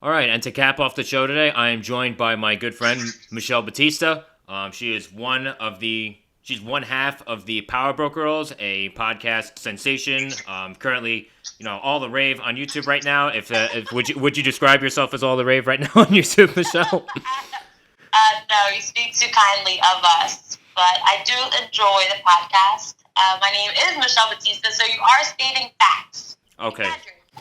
All right, and to cap off the show today, I am joined by my good friend Michelle Batista. She is she's one half of the PowerBroke Girls, a podcast sensation. Currently, all the rave on YouTube right now. If would you describe yourself as all the rave right now on YouTube, Michelle? No, you speak too kindly of us, but I do enjoy the podcast. My name is Michelle Batista, so you are stating facts. Okay.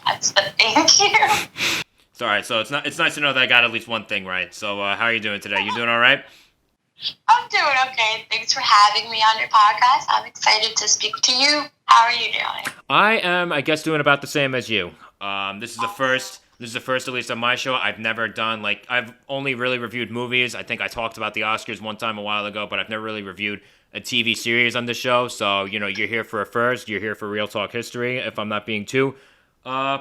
That's the thank you. It's all right. So it's nice to know that I got at least one thing right. So how are you doing today? You doing all right? I'm doing okay. Thanks for having me on your podcast. I'm excited to speak to you. How are you doing? I am, I guess, doing about the same as you. This is the first. This is the first, at least on my show. I've never done I've only really reviewed movies. I think I talked about the Oscars one time a while ago, but I've never really reviewed a TV series on the show. So you're here for a first. You're here for real talk history. If I'm not being too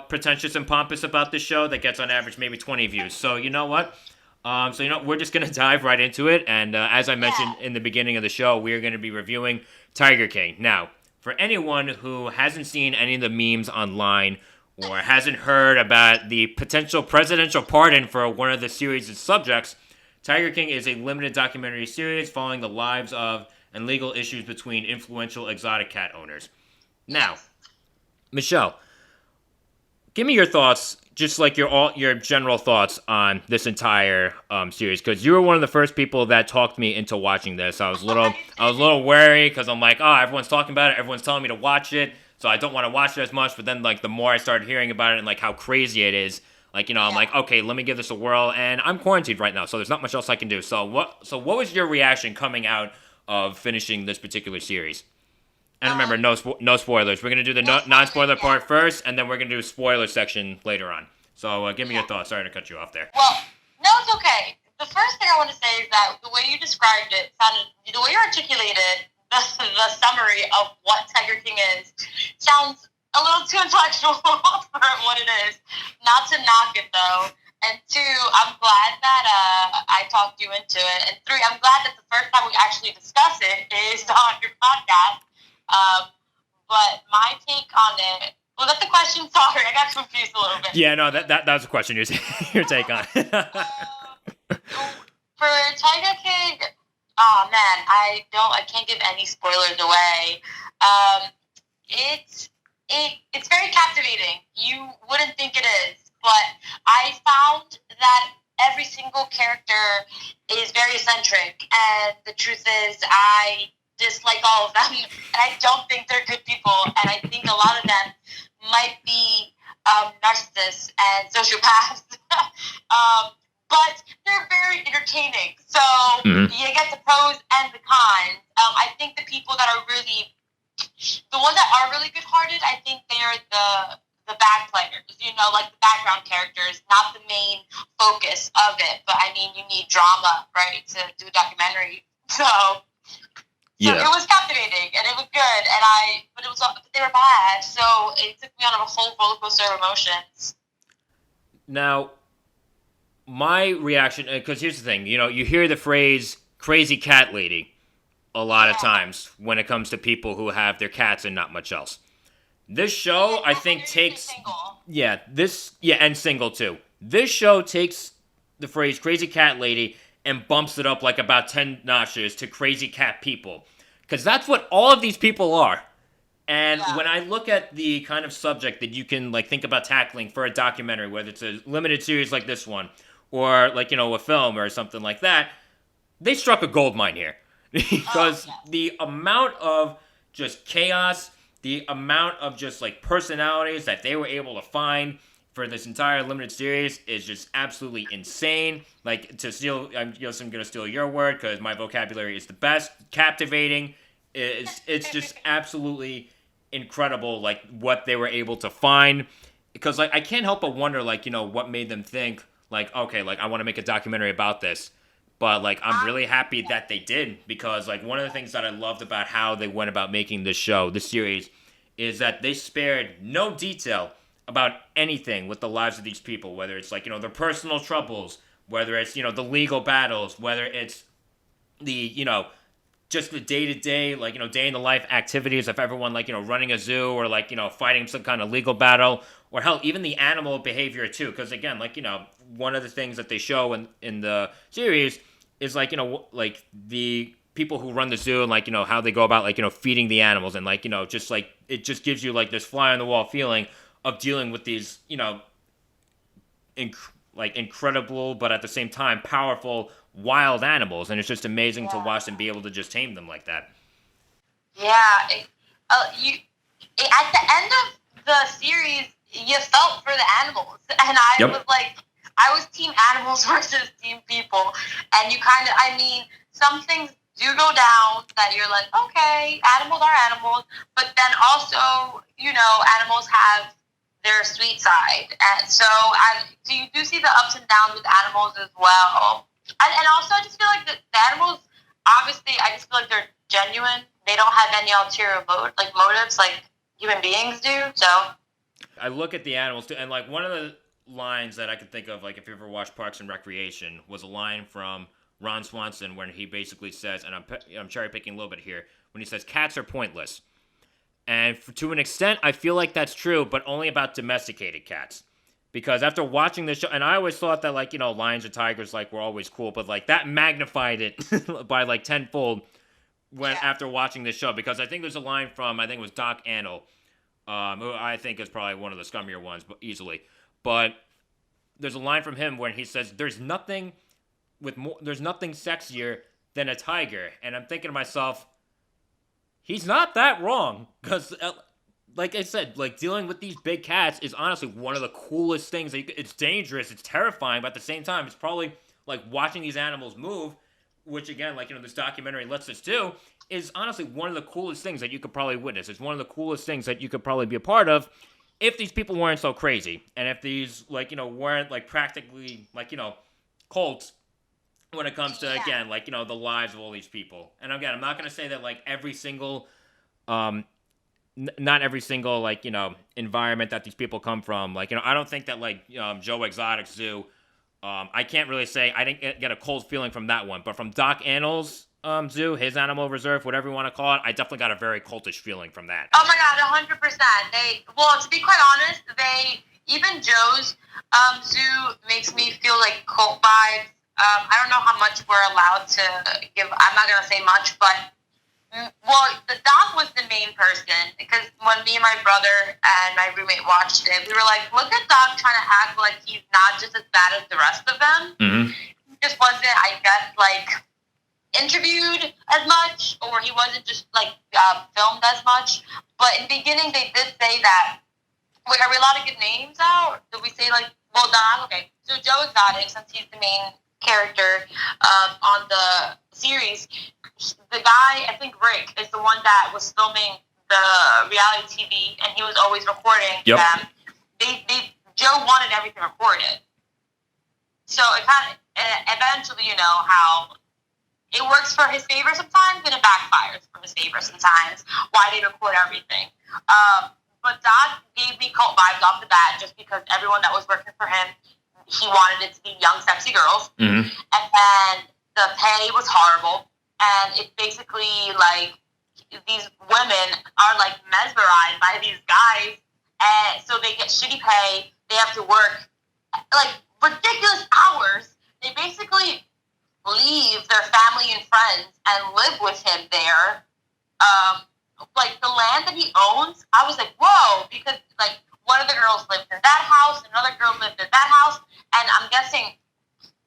pretentious and pompous about this show, that gets on average maybe 20 views. So you know what? We're just gonna dive right into it. And as I mentioned in the beginning of the show, we are going to be reviewing Tiger King. Now, for anyone who hasn't seen any of the memes online or hasn't heard about the potential presidential pardon for one of the series' subjects, Tiger King is a limited documentary series following the lives of and legal issues between influential exotic cat owners. Now, Michelle, give me your thoughts, just like your general thoughts on this entire series, because you were one of the first people that talked me into watching this. I was a little wary because I'm like, oh, everyone's talking about it, everyone's telling me to watch it, so I don't want to watch it as much. But then the more I started hearing about it and how crazy it is, I'm like, okay, let me give this a whirl. And I'm quarantined right now, so there's not much else I can do. So what was your reaction coming out of finishing this particular series? And remember, no spoilers. We're going to do the non-spoiler part first, and then we're going to do spoiler section later on. So give me your thoughts. Sorry to cut you off there. Well, no, it's okay. The first thing I want to say is that the way you described it the way you articulated the summary of what Tiger King is, sounds a little too intellectual for what it is. Not to knock it, though. And two, I'm glad that I talked you into it. And three, I'm glad that the first time we actually discuss it is on your podcast. But my take on it, was that the question? Sorry, I got confused a little bit. Yeah, no, that was a question. Your take on it. For Tiger King, oh man, I can't give any spoilers away. It's very captivating. You wouldn't think it is, but I found that every single character is very eccentric, and the truth is, I dislike all of them, and I don't think they're good people, and I think a lot of them might be narcissists and sociopaths, but they're very entertaining. So you get the pros and the cons. I think the people that are the ones that are really good-hearted, I think they're the bad players, like the background characters, not the main focus of it. But I mean, you need drama, right, to do a documentary. So it was captivating and it was good, but they were bad, so it took me on a whole roller coaster of emotions. Now, my reaction, because here's the thing, you hear the phrase "crazy cat lady" a lot of times when it comes to people who have their cats and not much else. This show, I think, takes single. And single too. This show takes the phrase "crazy cat lady" and bumps it up about 10 notches to crazy cat people. Because that's what all of these people are. And when I look at the kind of subject that you can think about tackling for a documentary, whether it's a limited series like this one, or a film or something like that, they struck a gold mine here. Because the amount of just chaos, the amount of just personalities that they were able to find for this entire limited series is just absolutely insane. I'm going to steal your word because my vocabulary is the best. Captivating. It's just absolutely incredible, what they were able to find. Because, I can't help but wonder, what made them think, okay, I want to make a documentary about this. But, I'm really happy that they did. Because, one of the things that I loved about how they went about making this show, this series, is that they spared no detail about anything with the lives of these people, whether it's their personal troubles, whether it's the legal battles, whether it's the just the day-to-day, like, day-in-the-life activities of everyone, like, running a zoo or, like, fighting some kind of legal battle, or hell, even the animal behavior, too, because, again, like, one of the things that they show in the series is, like, like, the people who run the zoo and, like, how they go about, like, feeding the animals, and, like, just, like, it just gives you, like, this fly-on-the-wall feeling of dealing with these, incredible, but at the same time, powerful wild animals, and it's just amazing to watch them be able to just tame them like that. Yeah, at the end of the series, you felt for the animals, and I was team animals versus team people, and some things do go down that you're like, okay, animals are animals, but then also, animals have their sweet side, and so you do see the ups and downs with animals as well. And also, I just feel like the animals, obviously, I just feel like they're genuine. They don't have any ulterior motives like human beings do. So I look at the animals too, and like one of the lines that I could think of, like if you ever watched Parks and Recreation, was a line from Ron Swanson when he basically says, and I'm cherry picking a little bit here, when he says cats are pointless. And to an extent, I feel like that's true, but only about domesticated cats. Because after watching this show, and I always thought that, like, lions and tigers, like, were always cool, but, like, that magnified it by, like, tenfold after watching this show. Because I think there's a line from, I think it was Doc Antle, who I think is probably one of the scummier ones, but easily. But there's a line from him where he says, there's nothing sexier than a tiger. And I'm thinking to myself, he's not that wrong, because, like I said, like, dealing with these big cats is honestly one of the coolest things. It's dangerous, it's terrifying, but at the same time, it's probably, like, watching these animals move, which, again, like, this documentary lets us do, is honestly one of the coolest things that you could probably witness. It's one of the coolest things that you could probably be a part of if these people weren't so crazy, and if these, like, weren't, like, practically, like, cults, when it comes to, again, like, the lives of all these people. And again, I'm not going to say that, like, every single, not every single, like, environment that these people come from, like, I don't think that, like, Joe Exotic Zoo, I can't really say, I didn't get a cold feeling from that one, but from Doc Annal's zoo, his animal reserve, whatever you want to call it, I definitely got a very cultish feeling from that. Oh my God, 100%. To be quite honest, even Joe's zoo makes me feel like cult vibes. I don't know how much we're allowed to give. I'm not going to say much, but, the doc was the main person, because when me and my brother and my roommate watched it, we were like, look at Doc trying to act like he's not just as bad as the rest of them. Mm-hmm. He just wasn't, I guess, like, interviewed as much, or he wasn't just, like, filmed as much. But in the beginning, they did say that, wait, are we allowed to give names out? Did we say, like, okay, so Joe Exotic, since he's the main character on the series, the guy, I think Rick, is the one that was filming the reality TV, and he was always recording them. Joe wanted everything recorded. So it kind of, eventually, how it works for his favor sometimes, and it backfires for his favor sometimes, why they record everything. But Doc gave me cult vibes off the bat, just because everyone that was working for him, he wanted it to be young, sexy girls. Mm-hmm. And then the pay was horrible. And it's basically like these women are like mesmerized by these guys. And so they get shitty pay. They have to work like ridiculous hours. They basically leave their family and friends and live with him there. Like the land that he owns, I was like, whoa, because like one of the girls lived in that house, another girl lived in that house, and I'm guessing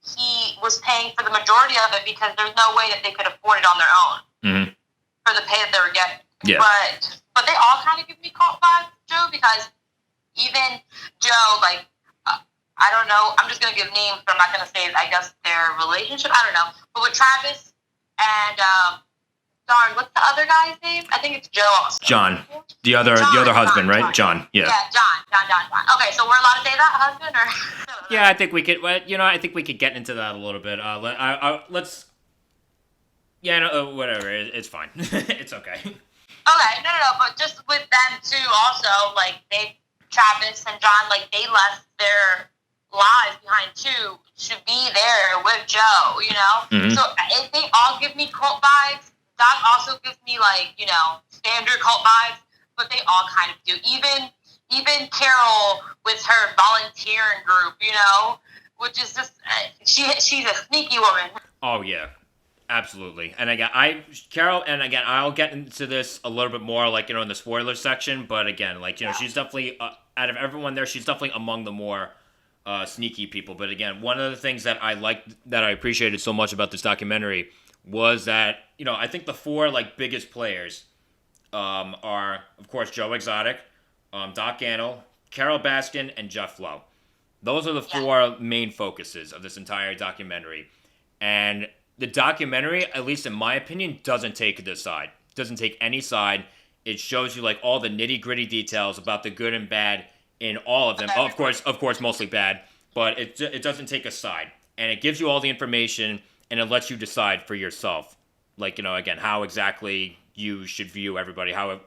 he was paying for the majority of it because there's no way that they could afford it on their own for the pay that they were getting. Yeah. But they all kind of give me cult vibes, Joe, because even Joe, like, I don't know, I'm just going to give names, but I'm not going to say, I guess, their relationship, I don't know. But with Travis and, what's the other guy's name? I think it's Joe also. John. The other husband, right? John. Yeah. Yeah, John. Okay, so we're allowed to say that, husband, or? Yeah, I think we could. I think we could get into that a little bit. Let's. Yeah, no, whatever. It's fine. It's okay. Okay, no. But just with them too, also, like Travis and John, like they left their lives behind too to be there with Joe. Mm-hmm. So they all give me cult vibes. Doc also gives me, like, standard cult vibes, but they all kind of do. Even Carole with her volunteering group, which is just, she's a sneaky woman. Oh, yeah. Absolutely. And again, Carole, and again, I'll get into this a little bit more, like, in the spoiler section, but again, like, she's definitely, out of everyone there, she's definitely among the more sneaky people. But again, one of the things that I liked, that I appreciated so much about this documentary was that, I think the four, like, biggest players are, of course, Joe Exotic, Doc Antle, Carole Baskin, and Jeff Lowe. Those are the four main focuses of this entire documentary. And the documentary, at least in my opinion, doesn't take this side. Doesn't take any side. It shows you, like, all the nitty-gritty details about the good and bad in all of them. Oh, of course, mostly bad. But it doesn't take a side. And it gives you all the information, and it lets you decide for yourself. Like, again, how exactly you should view everybody. How,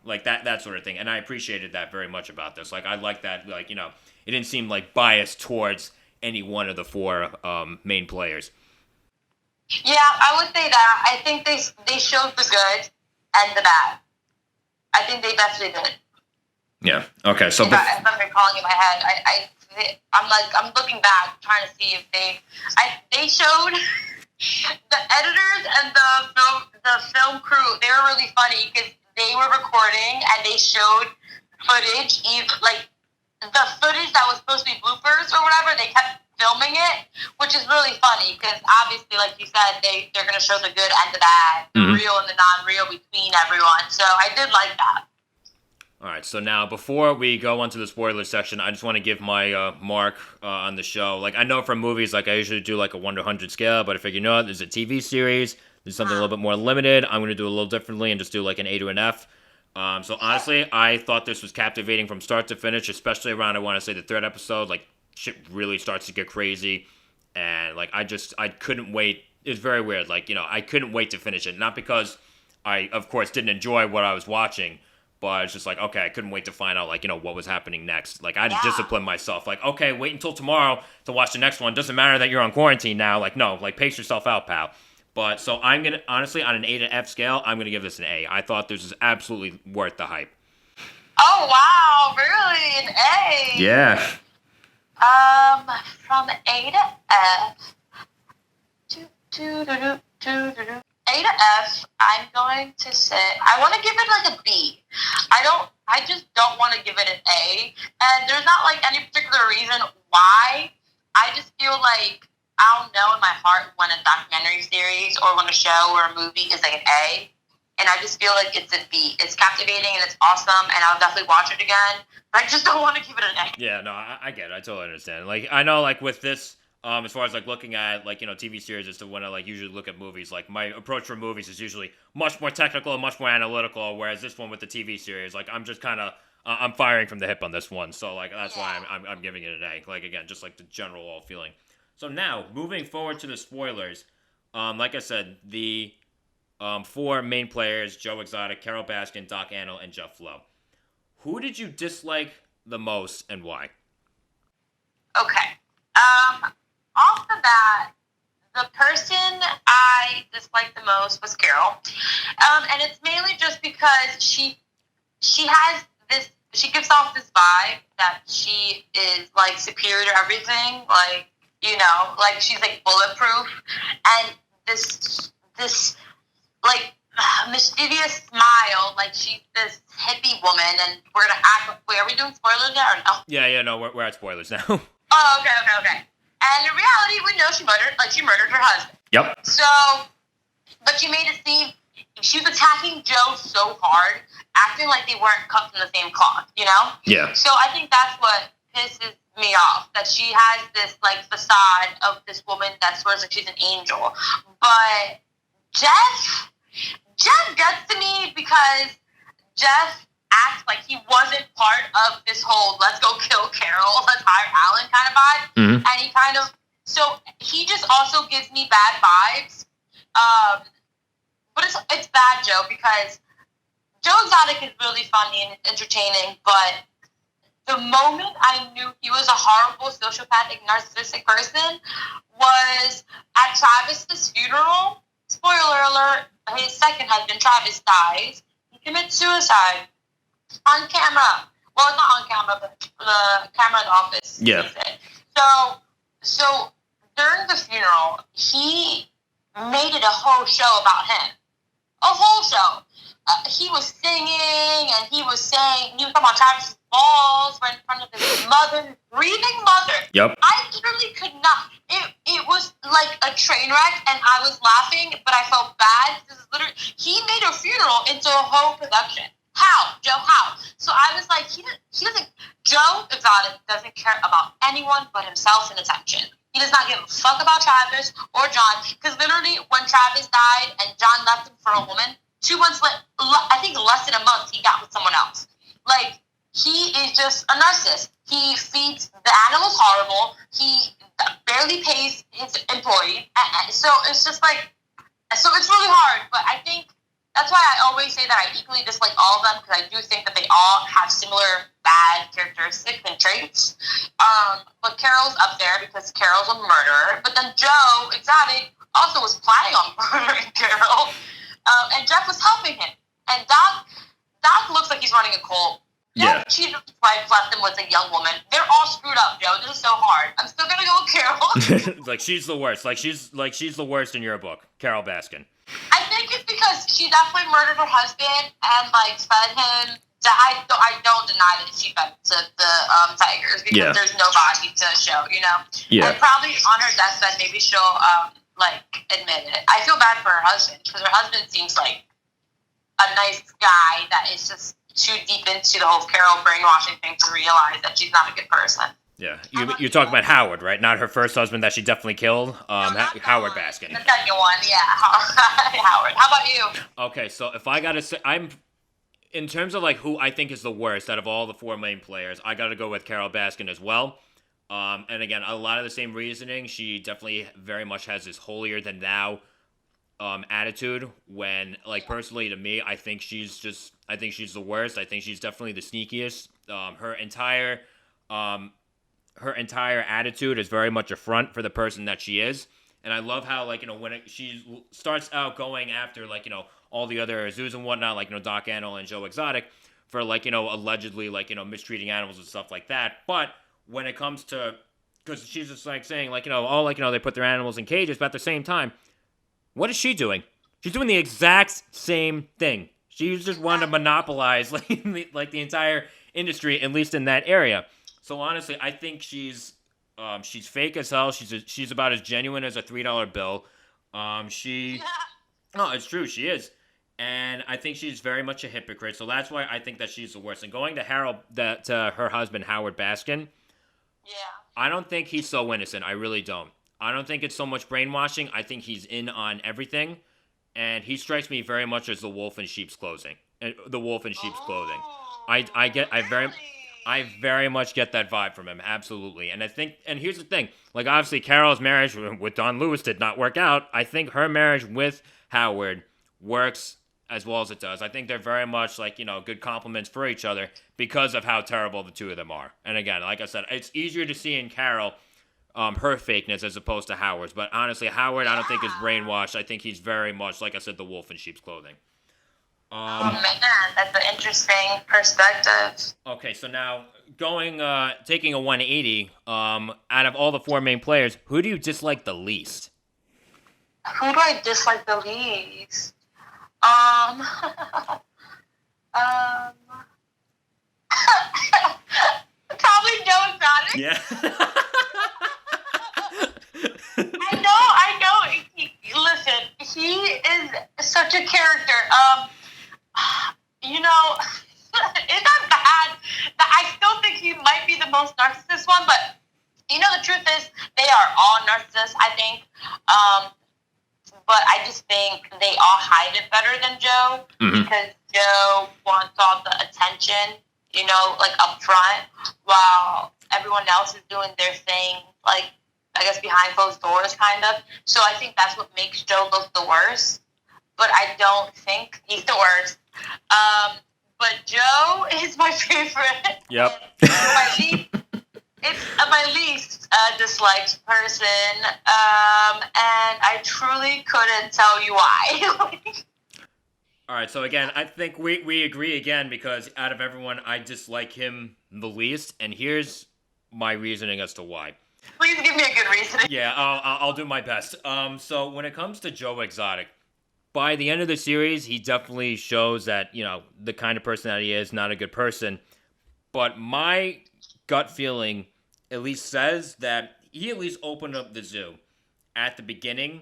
like, that sort of thing. And I appreciated that very much about this. Like, I like that, like, it didn't seem, like, biased towards any one of the four main players. Yeah, I would say that. I think they showed the good and the bad. I think they definitely did. Yeah. Okay. So if I'm recalling in my head, I'm looking back trying to see if they showed the editors and the film crew. They were really funny because they were recording and they showed footage, like the footage that was supposed to be bloopers or whatever. They kept filming it, which is really funny because obviously, like you said, they're going to show the good and the bad, the real and the non-real between everyone. So I did like that. All right, so now before we go on to the spoiler section, I just want to give my mark on the show. Like, I know for movies, like, I usually do like a 1 to 100 scale, but I figure, there's a TV series, there's something a little bit more limited. I'm going to do it a little differently and just do like an A to an F. So honestly, I thought this was captivating from start to finish, especially around, I want to say, the third episode. Like, shit really starts to get crazy, and like I couldn't wait. It's very weird. Like, I couldn't wait to finish it. Not because I, of course, didn't enjoy what I was watching, but it's just like, okay, I couldn't wait to find out, like, what was happening next. Like, I had to discipline myself. Like, okay, wait until tomorrow to watch the next one. Doesn't matter that you're on quarantine now. Like, no, like, pace yourself out, pal. But so I'm gonna, honestly, on an A to F scale, I'm gonna give this an A. I thought this was absolutely worth the hype. Oh wow, really? An A? Yeah. From A to F. A to F, I'm going to say, I want to give it like a B. I just don't want to give it an A. And there's not like any particular reason why. I just feel like, I don't know in my heart when a documentary series or when a show or a movie is like an A. And I just feel like it's a B. It's captivating and it's awesome, and I'll definitely watch it again. But I just don't want to give it an A. Yeah, no, I get it. I totally understand. Like, I know, like, with this, as far as, like, looking at, like, TV series as to when I, like, usually look at movies, like, my approach for movies is usually much more technical and much more analytical, whereas this one with the TV series, like, I'm just kind of, I'm firing from the hip on this one. So, like, that's why I'm giving it an A. Like, again, just, like, the general all feeling. So now, moving forward to the spoilers, like I said, the four main players, Joe Exotic, Carole Baskin, Doc Antle, and Jeff Lowe. Who did you dislike the most and why? Okay. Off the bat, the person I disliked the most was Carole. And it's mainly just because she has this, she gives off this vibe that she is, like, superior to everything. Like, like, she's, like, bulletproof. And this like, mischievous smile, like she's this hippie woman, and we're gonna act. Wait, are we doing spoilers now or no? Yeah, no, we're at spoilers now. Oh, okay. And in reality, we know she murdered her husband. Yep. So, but she made it seem she was attacking Joe so hard, acting like they weren't cut from the same cloth, Yeah. So I think that's what pisses me off, that she has this, like, facade of this woman that swears like she's an angel, but Jeff gets to me because Jeff acts like he wasn't part of this whole let's go kill Carole, let's hire Alan kind of vibe. Mm-hmm. And he just also gives me bad vibes. But it's bad, Joe, because Joe Exotic is really funny and entertaining, but the moment I knew he was a horrible sociopathic narcissistic person was at Travis's funeral. spoiler alert, his second husband, Travis, dies. He commits suicide on camera. Well, not on camera, but the camera in the office. Yeah. Sees it. So during the funeral, he made it a whole show about him. A whole show. He was singing, and he was talking about Travis's balls right in front of his mother, breathing mother. Yep. I literally could not. It was like a train wreck, and I was laughing, but I felt bad. This is literally, he made a funeral into a whole production. How, Joe? How? So I was like, Joe Exotic doesn't care about anyone but himself and attention. He does not give a fuck about Travis or John, because literally when Travis died and John left him for a woman, 2 months later, I think less than a month, he got with someone else. Like, he is just a narcissist. He feeds the animals horrible. He barely pays his employees. So it's just like, so it's really hard. But I think that's why I always say that I equally dislike all of them, because I do think that they all have similar bad characteristics and traits. But Carole's up there because Carole's a murderer. But then Joe Exotic also was planning on murdering Carole. And Jeff was helping him. And Doc looks like he's running a cult. Yeah. Cheated with his wife, left him with a young woman. They're all screwed up, Joe. This is so hard. I'm still gonna go with Carole. Like, she's the worst. Like she's the worst in your book, Carole Baskin. I think it's because she definitely murdered her husband and like fed him. I don't deny that she fed to the tigers, because there's no body to show, you know. Yeah. And probably on her deathbed, maybe she'll like admit it. I feel bad for her husband, because her husband seems like a nice guy that is just too deep into the whole Carole brainwashing thing to realize that she's not a good person. Yeah, you're talking about Howard, right? Not her first husband that she definitely killed. Howard Baskin. The second one, yeah, Howard. How about you? Okay, so if I gotta say, in terms of like who I think is the worst out of all the four main players, I gotta go with Carole Baskin as well. And again, a lot of the same reasoning. She definitely very much has this holier than thou attitude. When, like, personally to me, I think she's the worst. I think she's definitely the sneakiest. Her entire attitude is very much a front for the person that she is. And I love how, like, you know, when she starts out going after, like, you know, all the other zoos and whatnot, like, you know, Doc Antle and Joe Exotic, for, like, you know, allegedly, like, you know, mistreating animals and stuff like that. But when it comes to, because she's just, like, saying, like, you know, oh, like, you know, they put their animals in cages, but at the same time, what is she doing? She's doing the exact same thing. She just wanted to monopolize, like, the entire industry, at least in that area. So honestly, I think she's fake as hell. She's about as genuine as a $3 bill. No, it's true. She is, and I think she's very much a hypocrite. So that's why I think that she's the worst. And going to her husband Howard Baskin, yeah, I don't think he's so innocent. I really don't. I don't think it's so much brainwashing. I think he's in on everything, and he strikes me very much as the wolf in sheep's clothing. The wolf in sheep's clothing. I very much get that vibe from him, absolutely. And I think, and here's the thing, like, obviously Carole's marriage with Don Lewis did not work out. I think her marriage with Howard works as well as it does. I think they're very much, like, you know, good compliments for each other because of how terrible the two of them are. And again, like I said, it's easier to see in Carole her fakeness as opposed to Howard's. But honestly, Howard, I don't think is brainwashed. I think he's very much, like I said, the wolf in sheep's clothing. Oh man, that's an interesting perspective. Okay, so now taking a 180, out of all the four main players, who do you dislike the least? Who do I dislike the least? Probably Joe Exotic. Yeah. I know. Listen, he is such a character. You know, it's not bad. I still think he might be the most narcissist one, but you know, the truth is they are all narcissists, I think. But I just think they all hide it better than Joe, because Joe wants all the attention, you know, like up front, while everyone else is doing their thing, like, I guess behind closed doors, kind of. So I think that's what makes Joe look the worst. But I don't think he's the worst. But Joe is my favorite. Yep. It's my least disliked person, and I truly couldn't tell you why. All right, so again, I think we agree again because out of everyone, I dislike him the least, and here's my reasoning as to why. Please give me a good reason. Yeah, I'll do my best. So when it comes to Joe Exotic, by the end of the series, he definitely shows that, you know, the kind of person that he is, not a good person. But my gut feeling at least says that he at least opened up the zoo at the beginning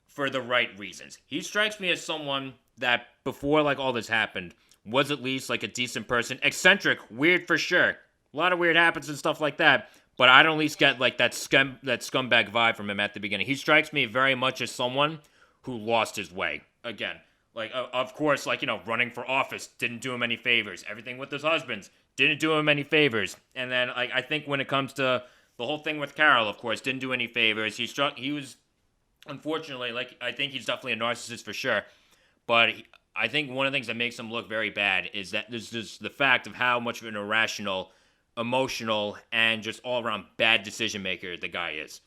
for the right reasons. He strikes me as someone that before like all this happened was at least like a decent person, eccentric, weird for sure. A lot of weird happens and stuff like that, but I don't at least get like that scumbag vibe from him at the beginning. He strikes me very much as someone who lost his way. Again, like of course, like, you know, running for office didn't do him any favors. Everything with his husbands didn't do him any favors. And then like I think when it comes to the whole thing with Carole, of course, didn't do any favors. He was unfortunately, like, I think he's definitely a narcissist for sure. But I think one of the things that makes him look very bad is that there's just the fact of how much of an irrational, emotional, and just all around bad decision maker the guy is.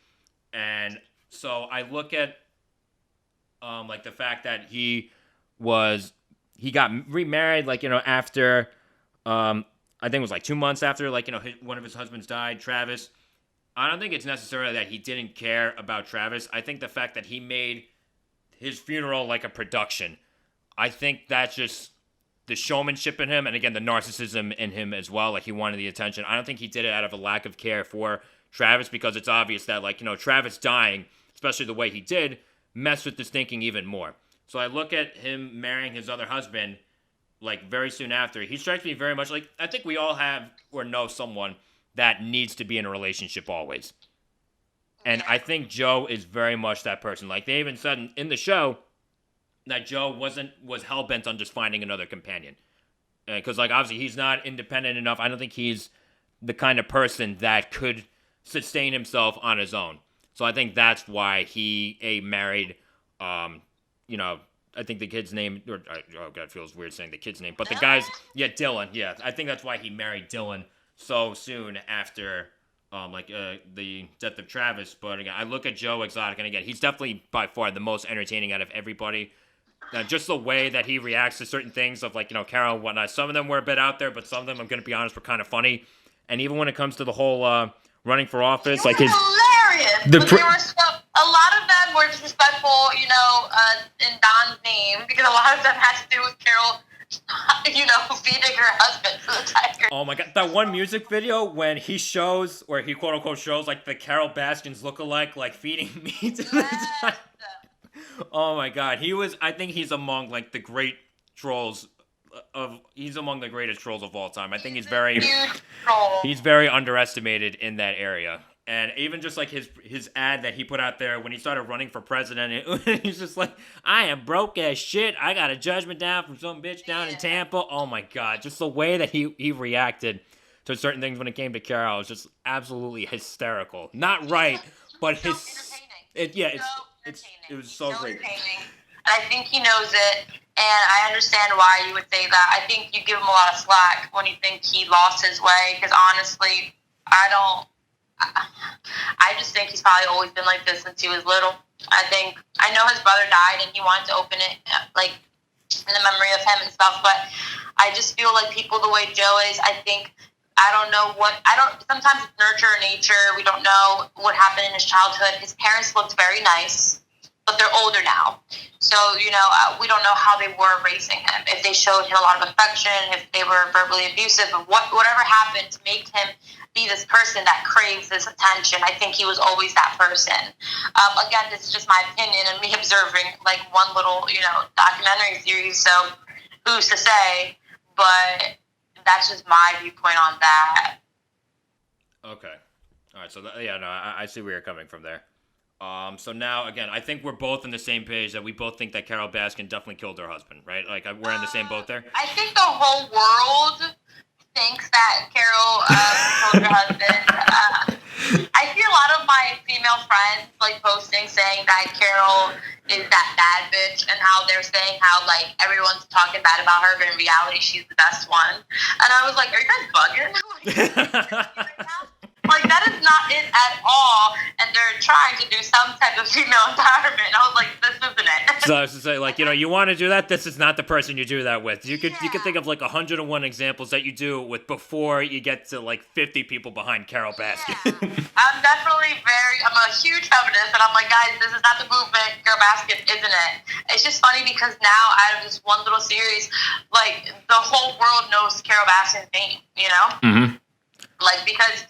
And so I look at like the fact that he got remarried, like, you know, after I think it was like 2 months after, like, you know, one of his husbands died, Travis. I don't think it's necessarily that he didn't care about Travis. I think the fact that he made his funeral like a production, I think that's just the showmanship in him, and again, the narcissism in him as well. Like, he wanted the attention. I don't think he did it out of a lack of care for Travis, because it's obvious that, like, you know, Travis dying, especially the way he did, messed with his thinking even more. So I look at him marrying his other husband, like, very soon after. He strikes me very much like, I think we all have or know someone that needs to be in a relationship always. And I think Joe is very much that person. Like, they even said in the show that Joe was hell-bent on just finding another companion. Because, like, obviously he's not independent enough. I don't think he's the kind of person that could sustain himself on his own. So I think that's why he married, you know, I think the kid's name, oh God, it feels weird saying the kid's name. But the guy's, Dylan. Yeah, I think that's why he married Dylan so soon after the death of Travis. But again, I look at Joe Exotic, and again, he's definitely by far the most entertaining out of everybody. Just the way that he reacts to certain things of, like, you know, Carole and whatnot. Some of them were a bit out there, but some of them, I'm going to be honest, were kind of funny. And even when it comes to the whole running for office, like his hilarious. But they were a lot of them were disrespectful, you know, in Don's name, because a lot of them had to do with Carole, you know, feeding her husband to the tiger. Oh my God, that one music video when he shows, or he quote unquote shows, like the Carole Baskins lookalike, like feeding meat to the tiger. Oh my God, I think he's among like the great trolls he's among the greatest trolls of all time. I think he's very underestimated in that area. And even just like his ad that he put out there when he started running for president, he's just like, I am broke as shit. I got a judgment down from some bitch down in Tampa. Oh my God. Just the way that he reacted to certain things when it came to Carole was just absolutely hysterical. Not right, but it was so great. And I think he knows it, and I understand why you would say that. I think you give him a lot of slack when you think he lost his way, because honestly, I just think he's probably always been like this since he was little. I know his brother died, and he wanted to open it, like, in the memory of him and stuff, but I just feel like people the way Joe is, sometimes it's nurture or nature. We don't know what happened in his childhood. His parents looked very nice, but they're older now. So, you know, we don't know how they were raising him. If they showed him a lot of affection, if they were verbally abusive, whatever happened to make him be this person that craves this attention. I think he was always that person. Again, this is just my opinion and me observing like one little, you know, documentary series. So who's to say? But that's just my viewpoint on that. Okay. All right. So I see where you're coming from there. So now, again, I think we're both on the same page that we both think that Carole Baskin definitely killed her husband, right? Like, we're in the same boat there? I think the whole world thinks that Carole killed her husband. I see a lot of my female friends, like, posting saying that Carole is that bad bitch, and how they're saying how, like, everyone's talking bad about her, but in reality, she's the best one. And I was like, are you guys bugging? like, that is not it at all. And they're trying to do some type of female empowerment. I was like, this isn't it. So I was to say, like, you want to do that? This is not the person you do that with. You could think of like 101 examples that you do it with before you get to like 50 people behind Carole Baskin. I'm a huge feminist, and I'm like, guys, this is not the movement. Carole Baskin, isn't it? It's just funny because now out of this one little series, like, the whole world knows Carole Baskin's name, you know? Mm-hmm. Like, because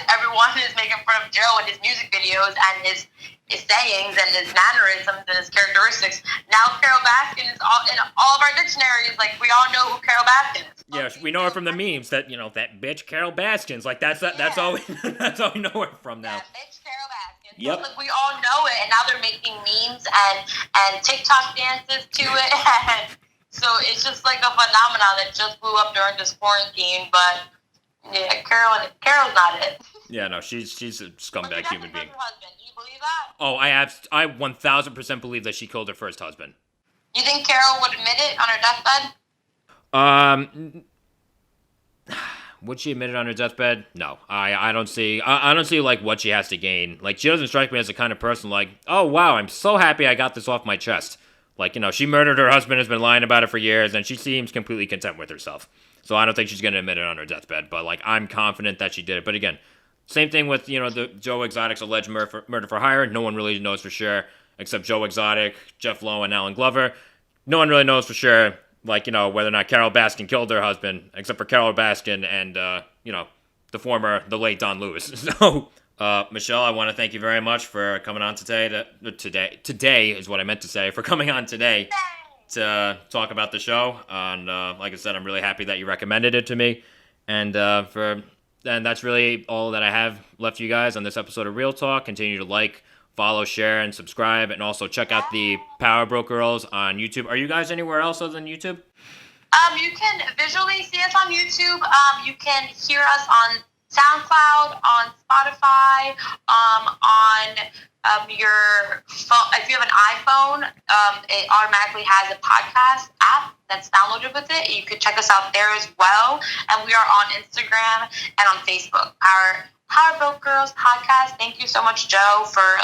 everyone is making fun of Joe and his music videos and his sayings and his mannerisms and his characteristics. Now Carole Baskin is all in all of our dictionaries. Like, we all know who Carole Baskin is. Yeah, we know her from the memes that that bitch Carole Baskin's like that's all we know her from now. That bitch Carole Baskin. Yep. So, like, we all know it, and now they're making memes and TikTok dances to it, and so it's just like a phenomenon that just blew up during this quarantine. But yeah, Carol's not it. Yeah, no, she's a scumbag human being. Her husband. Do you believe that? Oh, I 1000% believe that she killed her first husband. You think Carole would admit it on her deathbed? Would she admit it on her deathbed? No, I don't see like what she has to gain. Like, she doesn't strike me as the kind of person like, oh wow, I'm so happy I got this off my chest. Like, she murdered her husband, has been lying about it for years, and she seems completely content with herself. So I don't think she's gonna admit it on her deathbed. But like, I'm confident that she did it. But again, same thing with the Joe Exotic's alleged murder for hire. No one really knows for sure, except Joe Exotic, Jeff Lowe, and Alan Glover. No one really knows for sure, like, whether or not Carole Baskin killed her husband, except for Carole Baskin and, the late Don Lewis. So, Michelle, I want to thank you very much for coming on today is what I meant to say, for coming on today to talk about the show. And, like I said, I'm really happy that you recommended it to me. And that's really all that I have left for you guys on this episode of Real Talk. Continue to like, follow, share, and subscribe, and also check out the PowerBroke Girls on YouTube. Are you guys anywhere else other than YouTube? You can visually see us on YouTube. You can hear us on SoundCloud, on Spotify, on your phone. If you have an iPhone, it automatically has a podcast app that's downloaded with it. You could check us out there as well. And we are on Instagram and on Facebook. Our PowerBroke Girls podcast. Thank you so much, Joe, for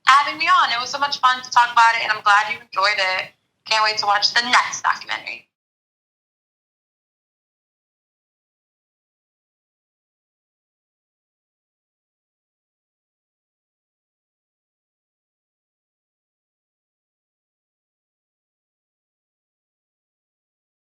having me on. It was so much fun to talk about it, and I'm glad you enjoyed it. Can't wait to watch the next documentary.